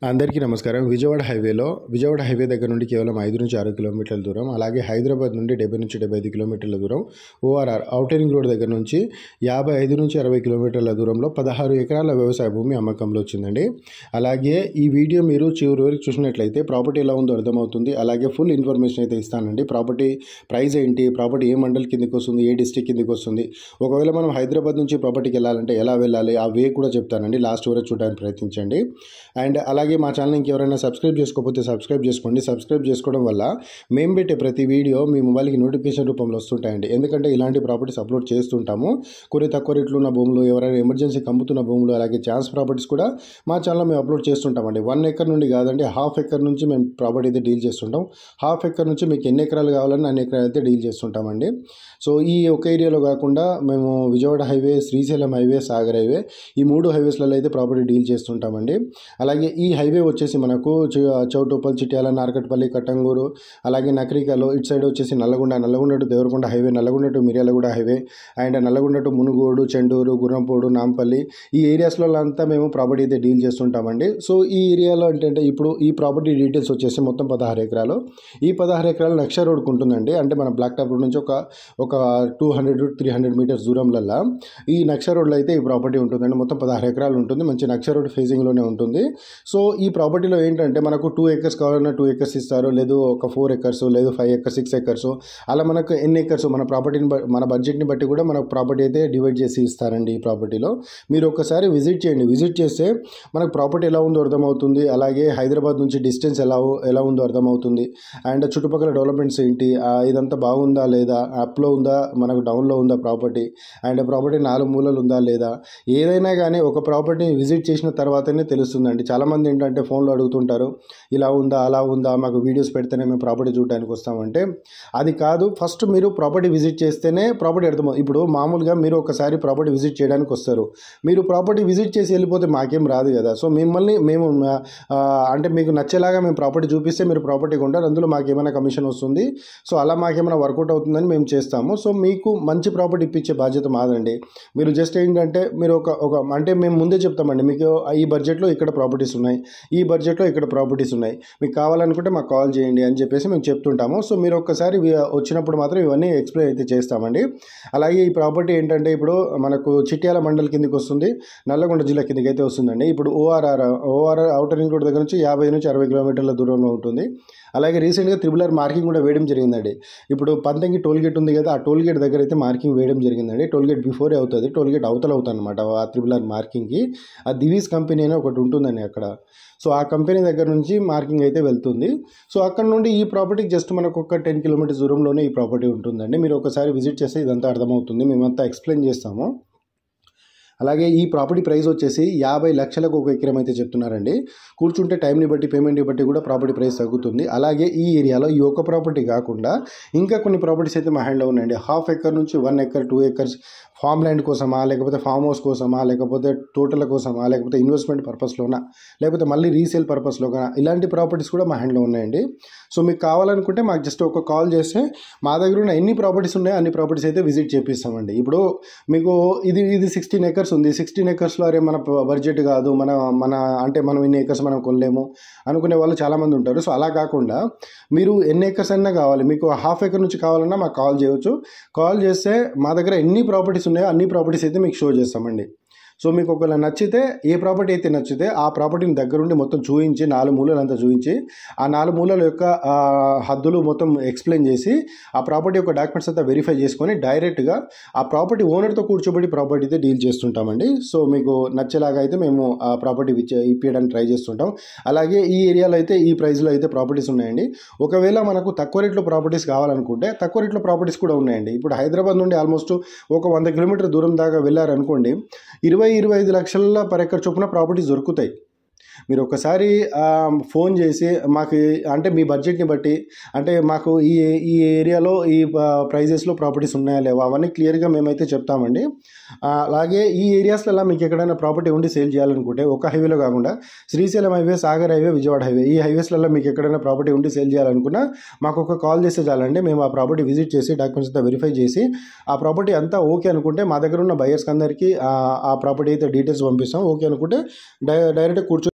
అందరికీ నమస్కారం. విజయవాడ హైవే దగ్గర నుండి కేవలం 5 నుంచి 6 కిలోమీటర్ల దూరం, అలాగే హైదరాబాద్ నుండి 70 నుంచి 75 కిలోమీటర్ల దూరం, ఓఆర్ఆర్ ఔటర్ రింగ్ రోడ్ దగ్గర నుంచి 55 నుంచి 60 కిలోమీటర్ల దూరంలో 16 ఎకరాల వ్యవసాయ భూమి అమ్మకంలో వచ్చిందండి. అలాగే ఈ వీడియో మీరు చివరి వరకు చూసినట్లయితే ప్రాపర్టీ ఎలా ఉందో అర్థమవుతుంది. అలాగే ఫుల్ ఇన్ఫర్మేషన్ అయితే ఇస్తానండి. ప్రాపర్టీ ప్రైస్ ఏంటి, ప్రాపర్టీ ఏ మండల్ కిందకి వస్తుంది, ఏ డిస్ట్రిక్ట్ కిందకి వస్తుంది, ఒకవేళ మనం హైదరాబాద్ నుంచి ప్రాపర్టీకి వెళ్ళాలంటే ఎలా వెళ్ళాలి, ఆ వే కూడా చెప్తానండి. లాస్ట్ వరకు చూడడానికి ప్రయత్నించండి. అండ్ అలాగే మా ఛానల్ ఇంకెవరైనా సబ్స్క్రైబ్ చేసుకోకపోతే సబ్స్క్రైబ్ చేసుకోండి. సబ్స్క్రైబ్ చేసుకోవడం వల్ల మేము పెట్టే ప్రతి వీడియో మీ మొబైల్కి నోటిఫికేషన్ రూపంలో వస్తుంటాయండి. ఎందుకంటే ఇలాంటి ప్రాపర్టీస్ అప్లోడ్ చేస్తుంటాము. కొన్ని తక్కువ రేట్లు ఉన్న భూములు, ఎవరైనా ఎమర్జెన్సీకి అమ్ముతున్న భూములు, అలాగే ఛాన్స్ ప్రాపర్టీస్ కూడా మా ఛానల్లో మేము అప్లోడ్ చేస్తుంటామండి. 1 ఎకర్ నుండి కాదండి, ½ ఎకర్ నుంచి మేము ప్రాపర్టీ అయితే డీల్ చేస్తుంటాం. ½ ఎకర్ నుంచి మీకు ఎన్ని ఎకరాలు కావాలని అన్ని ఎకరాలు అయితే డీల్ చేస్తుంటామండి. సో ఈ ఒక ఏరియాలో కాకుండా మేము Vijayawada highway, Srisailam highway, Sagar highway, ఈ 3 హైవేస్లలో అయితే ప్రాపర్టీ డీల్ చేస్తుంటామండి. అలాగే ఈ హైవే వచ్చేసి మనకు చౌటుప్పల్, చిట్యాల, నార్కట్పల్లి, కట్టంగూరు, అలాగే నకరికలో, ఇటు సైడ్ వచ్చేసి Nalgonda to Devarakonda highway, Nalgonda to Miryalaguda highway, and Nalgonda to Munugode, Chandur, Gurrampode, Nampally, ఈ ఏరియాస్లో అంతా మేము ప్రాపర్టీ అయితే డీల్ చేస్తుంటామండి. సో ఈ ఏరియాలో ఏంటంటే ఇప్పుడు ఈ ప్రాపర్టీ డీటెయిల్స్ వచ్చేసి మొత్తం 16 ఎకరాలు. ఈ 16 ఎకరాలు నక్ష రోడ్కు ఉంటుందండి. అంటే మన బ్లాక్ టాప్ రోడ్ నుంచి ఒక 200 to 300 మీటర్స్ దూరంలో ఈ నక్ష రోడ్లో అయితే ఈ ప్రాపర్టీ ఉంటుందండి. మొత్తం 16 ఎకరాలు ఉంటుంది. మంచి నక్ష రోడ్ ఫేసింగ్లోనే ఉంటుంది. సో ఈ ప్రాపర్టీలో ఏంటంటే మనకు 2 ఎకర్స్ కావాలన్నా 2 ఎకర్స్ ఇస్తారు, లేదు ఒక 4 ఎకర్స్, లేదు 5 ఎకర్స్, 6 ఎకర్స్, అలా మనకు ఎన్ని ఎకర్స్ మన ప్రాపర్టీని మన బడ్జెట్ని బట్టి కూడా మనకు ప్రాపర్టీ అయితే డివైడ్ చేసి ఇస్తారండి. ఈ ప్రాపర్టీలో మీరు ఒకసారి విజిట్ చేయండి. విజిట్ చేస్తే మనకు ప్రాపర్టీ ఎలా ఉందో అర్థమవుతుంది. అలాగే హైదరాబాద్ నుంచి డిస్టెన్స్ ఎలా ఉందో అర్థమవుతుంది. అండ్ చుట్టుపక్కల డెవలప్మెంట్స్ ఏంటి, ఇదంతా బాగుందా లేదా, అప్లో ఉందా, మనకు డౌన్లో ఉందా ప్రాపర్టీ, అండ్ ప్రాపర్టీ 4 మూలలు ఉందా లేదా, ఏదైనా కానీ ఒక ప్రాపర్టీని విజిట్ చేసిన తర్వాతనే తెలుస్తుందండి. చాలామంది ఏంటంటే ఫోన్లో అడుగుతుంటారు, ఇలా ఉందా, అలా ఉందా, మాకు వీడియోస్ పెడితేనే మేము ప్రాపర్టీ చూడడానికి వస్తామంటే అది కాదు. ఫస్ట్ మీరు ప్రాపర్టీ విజిట్ చేస్తేనే ప్రాపర్టీ అర్థమవుతుంది. ఇప్పుడు మామూలుగా మీరు ఒకసారి ప్రాపర్టీ విజిట్ చేయడానికి వస్తారు, మీరు ప్రాపర్టీ విజిట్ చేసి వెళ్ళిపోతే మాకేం రాదు కదా. సో మేము అంటే మీకు నచ్చేలాగా మేము ప్రాపర్టీ చూపిస్తే మీరు ప్రాపర్టీ కొంటారు, అందులో మాకేమైనా కమిషన్ వస్తుంది. సో అలా మాకేమైనా వర్కౌట్ అవుతుందని మేము చేస్తాము. సో మీకు మంచి ప్రాపర్టీ ఇప్పించే బాధ్యత మాదండి. మీరు జస్ట్ ఏంటంటే మీరు అంటే మేము ముందే చెప్తామండి, మీకు ఈ బడ్జెట్లో ఇక్కడ ప్రాపర్టీస్ ఉన్నాయి, ఈ బడ్జెట్లో ఇక్కడ ప్రాపర్టీస్ ఉన్నాయి, మీకు కావాలనుకుంటే మాకు కాల్ చేయండి అని చెప్పేసి మేము చెప్తుంటాము. సో మీరు ఒక్కసారి వచ్చినప్పుడు మాత్రం ఇవన్నీ ఎక్స్ప్లెయిన్ అయితే చేస్తామండి. అలాగే ఈ ప్రాపర్టీ ఏంటంటే ఇప్పుడు మనకు చిట్యాల మండల్ కిందకి వస్తుంది, నల్లగొండ జిల్లా కిందకి అయితే వస్తుందండి. ఇప్పుడు ఓఆర్ఆర్ ఔటర్ రింగ్ రోడ్ దగ్గర నుంచి 50 నుంచి 60 కిలోమీటర్ల దూరంలో ఉంటుంది. అలాగే రీసెంట్గా త్రిబుల్ మార్కింగ్ కూడా వేయడం జరిగిందండి. ఇప్పుడు పంతంగి టోల్ గేట్ ఉంది కదా, ఆ టోల్ గేట్ దగ్గర అయితే మార్కింగ్ వేయడం జరిగిందండి. టోల్ గేట్ బిఫోరే అవుతుంది, టోల్ గేట్ అవుతుంది అనమాట. ఆ త్రిబుల్ మార్కింగ్కి ఆ దివీస్ కంపెనీ అని ఒకటి ఉంటుందండి అక్కడ. సో ఆ కంపెనీ దగ్గర నుంచి మార్కింగ్ అయితే వెళ్తుంది. సో అక్కడ నుండి ఈ ప్రాపర్టీకి జస్ట్ మనకు ఒక 10 కిలోమీటర్స్ దూరంలోనే ఈ ప్రాపర్టీ ఉంటుందండి. మీరు ఒకసారి విజిట్ చేస్తే ఇదంతా అర్థమవుతుంది, మేమంతా ఎక్స్ప్లెయిన్ చేస్తాము. అలాగే ఈ ప్రాపర్టీ ప్రైస్ వచ్చేసి 50 లక్షలకు ఒక ఎకరం అయితే చెప్తున్నారండి. కూర్చుంటే టైంని బట్టి, పేమెంట్ని బట్టి కూడా ప్రాపర్టీ ప్రైస్ తగ్గుతుంది. అలాగే ఈ ఏరియాలో ఈ ఒక్క ప్రాపర్టీ కాకుండా ఇంకా కొన్ని ప్రాపర్టీస్ అయితే మా హ్యాండ్లో ఉన్నాయండి. ½ ఎకర్ నుంచి 1 ఎకర్, 2 ఎకర్స్ ఫామ్ ల్యాండ్ కోసమా, లేకపోతే ఫామ్ హౌస్ కోసమా, లేకపోతే తోటల కోసమా, లేకపోతే ఇన్వెస్ట్మెంట్ పర్పస్లోనా, లేకపోతే మళ్ళీ రీసేల్ పర్పస్లోనా, ఇలాంటి ప్రాపర్టీస్ కూడా మా హ్యాండ్లో ఉన్నాయండి. సో మీకు కావాలనుకుంటే మాకు జస్ట్ ఒక కాల్ చేస్తే మా దగ్గర ఉన్న ఎన్ని ప్రాపర్టీస్ ఉన్నాయో అన్ని ప్రాపర్టీస్ అయితే విజిట్ చేపిస్తామండి. ఇప్పుడు మీకు ఇది 16 ఎకర్స్ ఉంది, 16 ఎకర్స్లో అరే మన బడ్జెట్ కాదు, మన అంటే మనం ఇన్ని ఎకర్స్ మనం కొనలేము అనుకునే వాళ్ళు చాలామంది ఉంటారు. సో అలా కాకుండా మీరు ఎన్ని ఎకర్స్ అయినా కావాలి, మీకు ½ ఎకర్ నుంచి కావాలన్నా మాకు కాల్ చేయవచ్చు. కాల్ చేస్తే మా దగ్గర ఎన్ని ప్రాపర్టీస్ ఉన్నాయో అన్ని ప్రాపర్టీస్ అయితే మీకు షో చేస్తామండి. సో మీకు ఒకవేళ నచ్చితే, ఏ ప్రాపర్టీ అయితే నచ్చితే ఆ ప్రాపర్టీని దగ్గరుండి మొత్తం చూపించి 4 మూలలు అంతా చూపించి ఆ 4 మూలల యొక్క హద్దులు మొత్తం ఎక్స్ప్లెయిన్ చేసి ఆ ప్రాపర్టీ యొక్క డాక్యుమెంట్స్ అంతా వెరిఫై చేసుకొని డైరెక్ట్గా ఆ ప్రాపర్టీ ఓనర్తో కూర్చోబెట్టి ప్రాపర్టీ అయితే డీల్ చేస్తుంటామండి. సో మీకు నచ్చేలాగా అయితే మేము ఆ ప్రాపర్టీ ఇప్పించడానికి ట్రై చేస్తుంటాం. అలాగే ఈ ఏరియాలో అయితే ఈ ప్రైస్లో అయితే ప్రాపర్టీస్ ఉన్నాయండి. ఒకవేళ మనకు తక్కువ రేట్లో ప్రాపర్టీస్ కావాలనుకుంటే తక్కువ రేట్లో ప్రాపర్టీస్ కూడా ఉన్నాయండి. ఇప్పుడు హైదరాబాద్ నుండి ఆల్మోస్ట్ ఒక 100 కిలోమీటర్ దూరం దాకా వెళ్ళారనుకోండి, 20-25 లక్షల పర్ ఎకర్ చొప్పున ప్రాపర్టీస్ దొరుకుతాయి. మీరు ఒకసారి ఫోన్ చేసి మాకు అంటే మీ బడ్జెట్ని బట్టి, అంటే మాకు ఈ ఏరియాలో ఈ ప్రైజెస్లో ప్రాపర్టీస్ ఉన్నాయా లేవా అవన్నీ క్లియర్గా మేమైతే చెప్తామండి. అలాగే ఈ ఏరియాస్లలో మీకు ఎక్కడైనా ప్రాపర్టీ ఉండి సేల్ చేయాలనుకుంటే ఒక హైవేలో కాకుండా Srisailam highway, Sagar highway, Vijayawada highway, ఈ హైవేస్లలో మీకు ఎక్కడైనా ప్రాపర్టీ ఉండి సేల్ చేయాలనుకున్నా మాకు ఒక కాల్ చేస్తే చాలండి. మేము ఆ ప్రాపర్టీ విజిట్ చేసి డాక్యుమెంట్స్ అంతా వెరిఫై చేసి ఆ ప్రాపర్టీ అంతా ఓకే అనుకుంటే మా దగ్గర ఉన్న బయర్స్కి అందరికీ ఆ ప్రాపర్టీ అయితే డీటెయిల్స్ పంపిస్తాం. ఓకే అనుకుంటే డైరెక్ట్ కూర్చొని